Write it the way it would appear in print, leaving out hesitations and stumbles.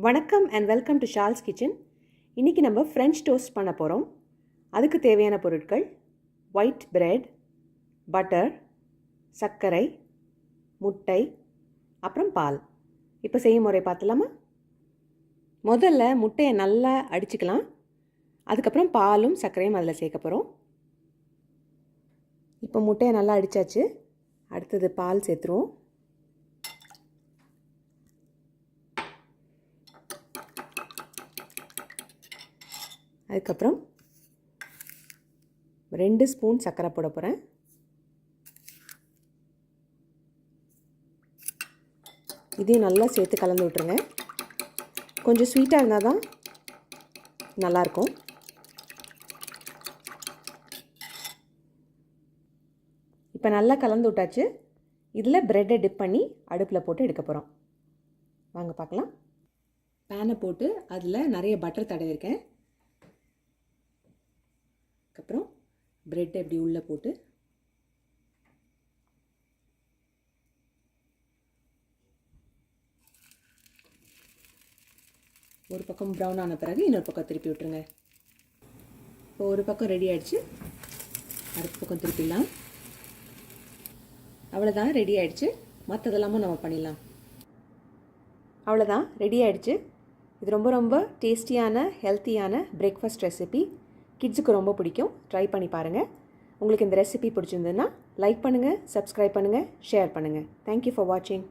வணக்கம் and welcome to shawls kitchen. இன்றைக்கி நம்ம ஃப்ரெஞ்ச் டோஸ்ட் பண்ண போகிறோம். அதுக்கு தேவையான பொருட்கள் ஒயிட் பிரெட், பட்டர், சர்க்கரை, முட்டை, அப்புறம் பால். இப்போ செய்யும் முறை பார்த்துலாமா? முதல்ல முட்டையை நல்லா அடிச்சுக்கலாம். அதுக்கப்புறம் பாலும் சர்க்கரையும் அதில் சேர்க்க போகிறோம். இப்போ முட்டையை நல்லா அடித்தாச்சு. அடுத்தது பால் சேர்த்துருவோம். அதுக்கப்புறம் 2 ஸ்பூன் சர்க்கரை போட போகிறேன். இதையும் நல்லா சேர்த்து கலந்து விட்டுருங்க. கொஞ்சம் ஸ்வீட்டாக இருந்தால் தான் நல்லாயிருக்கும். இப்போ நல்லா கலந்து விட்டாச்சு. இதில் ப்ரெட்டை டிப் பண்ணி அடுப்பில் போட்டு எடுக்க போகிறோம். வாங்க பார்க்கலாம். பேனை போட்டு அதில் நிறைய பட்டர் தடவிருக்கேன். அதுக்கப்புறம் ப்ரெட்டை இப்படி உள்ளே போட்டு ஒரு பக்கம் ப்ரௌன் ஆன பிறகு இன்னொரு பக்கம் திருப்பி விட்டுருங்க. இப்போ ஒரு பக்கம் ரெடி ஆகிடுச்சு. அடுத்த பக்கம் திருப்பிடலாம். அவ்வளோதான், ரெடி ஆகிடுச்சு. மற்றதெல்லாமும் நம்ம பண்ணிடலாம். அவ்வளோதான், ரெடி ஆகிடுச்சு. இது ரொம்ப ரொம்ப டேஸ்டியான ஹெல்த்தியான பிரேக்ஃபாஸ்ட் ரெசிபி. கிட்ஸுக்கு ரொம்ப பிடிக்கும். ட்ரை பண்ணி பாருங்கள். உங்களுக்கு இந்த ரெசிபி பிடிச்சிருந்ததுன்னா லைக் பண்ணுங்கள், சப்ஸ்கிரைப் பண்ணுங்கள், ஷேர் பண்ணுங்கள். தேங்க்யூ ஃபார் வாட்சிங்.